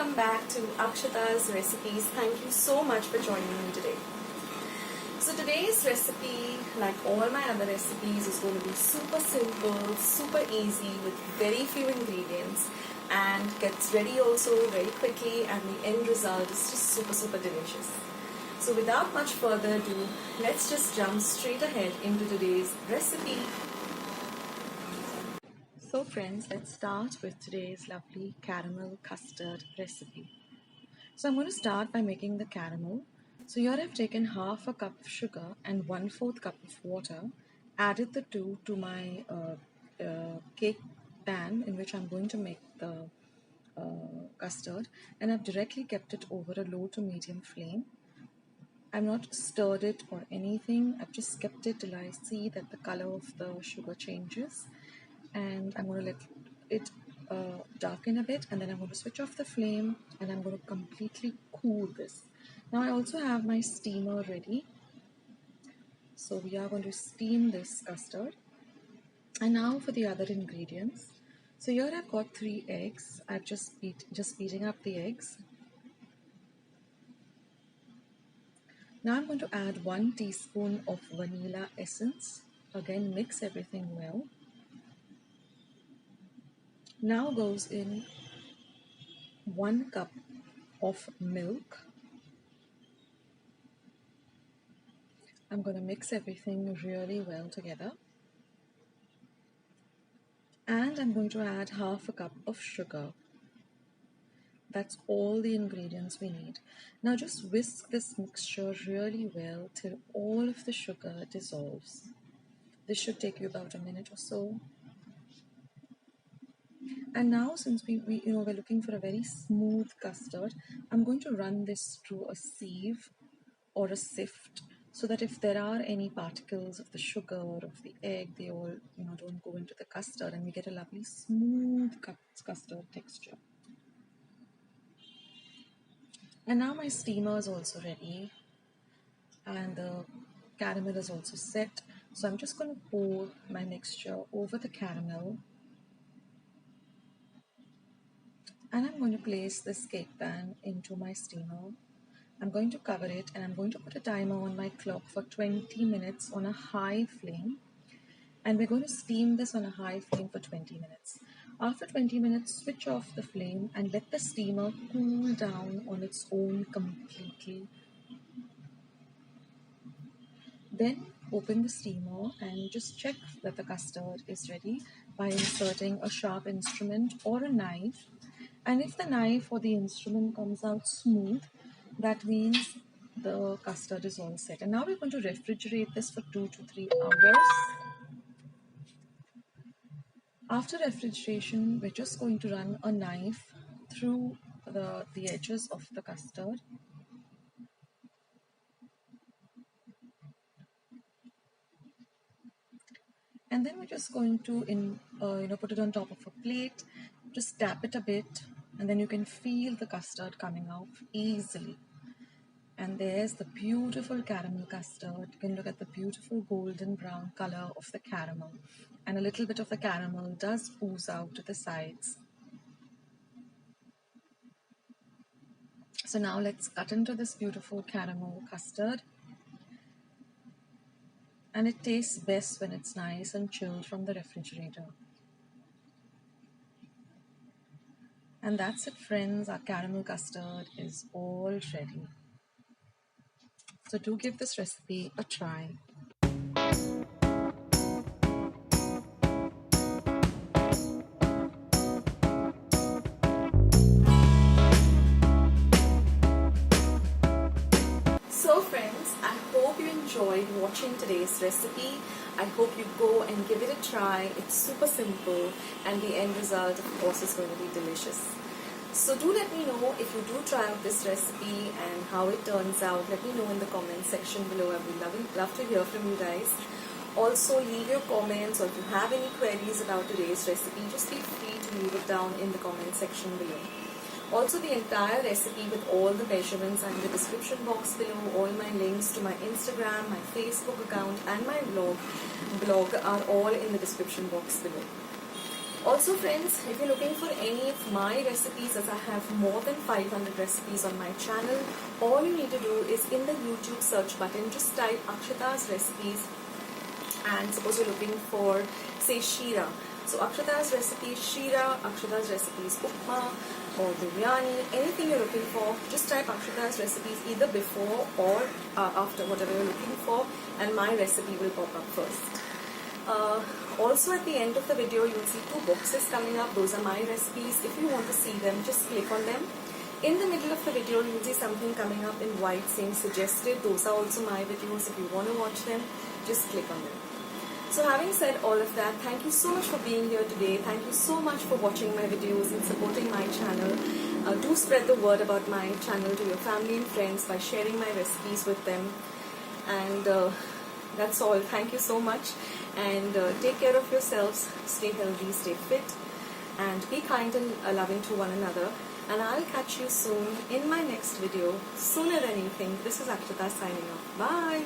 welcome back to Akshata's recipes. Thank you so much for joining me today. So today's recipe, like all my other recipes, is going to be super simple, super easy with very few ingredients and gets ready also very quickly, and the end result is just super delicious. So without much further ado, let's just jump straight ahead into today's recipe. So friends, let's start with today's lovely caramel custard recipe. So I'm going to start by making the caramel. So here I've taken half a cup of sugar and 1/4 cup of water, added the two to my cake pan in which I'm going to make the custard, and I've directly kept it over a low to medium flame. I've not stirred it or anything. I've just kept it till I see that the color of the sugar changes, and I'm going to let it darken a bit, and then I'm going to switch off the flame and I'm going to completely cool this. Now I also have my steamer ready, so we are going to steam this custard. And now for the other ingredients. So here I've got 3 eggs. I've just beating up the eggs. Now I'm going to add 1 teaspoon of vanilla essence. Again, mix everything well. Now goes in 1 cup of milk. I'm going to mix everything really well together. And I'm going to add half a cup of sugar. That's all the ingredients we need. Now just whisk this mixture really well till all of the sugar dissolves. This should take you about a minute or so. And now, since we're looking for a very smooth custard, I'm going to run this through a sieve or a sift, so that if there are any particles of the sugar or of the egg, they all don't go into the custard, and we get a lovely smooth custard texture. And now my steamer is also ready, and the caramel is also set. So I'm just going to pour my mixture over the caramel. And I'm going to place this cake pan into my steamer. I'm going to cover it, and I'm going to put a timer on my clock for 20 minutes on a high flame. And we're going to steam this on a high flame for 20 minutes. After 20 minutes, switch off the flame and let the steamer cool down on its own completely. Then open the steamer and just check that the custard is ready by inserting a sharp instrument or a knife. And if the knife or the instrument comes out smooth, that means the custard is all set. And now we're going to refrigerate this for 2 to 3 hours. After refrigeration, we're just going to run a knife through the edges of the custard. And then we're just going to put it on top of a plate, just tap it a bit, and then you can feel the custard coming out easily. And there's the beautiful caramel custard. You can look at the beautiful golden brown color of the caramel, and a little bit of the caramel does ooze out to the sides. So now let's cut into this beautiful caramel custard. And it tastes best when it's nice and chilled from the refrigerator. And that's it, friends. Our caramel custard is all ready. So do give this recipe a try. So friends, I hope you enjoyed watching today's recipe. I hope you go and give it a try. It's super simple, and the end result, of course, is going to be delicious. So do let me know if you do try out this recipe and how it turns out. Let me know in the comment section below. I would love to hear from you guys. Also, leave your comments, or if you have any queries about today's recipe, just feel free to leave it down in the comment section below. Also, the entire recipe with all the measurements and the description box below, all my links to my Instagram, my Facebook account and my blog are all in the description box below. Also friends, if you're looking for any of my recipes, as I have more than 500 recipes on my channel, all you need to do is in the YouTube search button, just type Akshata's recipes, and suppose you're looking for, say, Shira. So Akshata's recipes Shira, Akshata's recipes Upma or Biryani, anything you're looking for, just type Akshata's recipes either before or after, whatever you're looking for, and my recipe will pop up first. Also at the end of the video you'll see two boxes coming up. Those are my recipes. If you want to see them, just click on them. In the middle of the video you'll see something coming up in white saying suggested. Those are also my videos. If you want to watch them, just click on them. So having said all of that, thank you so much for being here today. Thank you so much for watching my videos and supporting my channel. Do spread the word about my channel to your family and friends by sharing my recipes with them. And that's all. Thank you so much, and take care of yourselves. Stay healthy, stay fit, and be kind and loving to one another. And I'll catch you soon in my next video. Sooner than you think. This is Akshata signing off. Bye.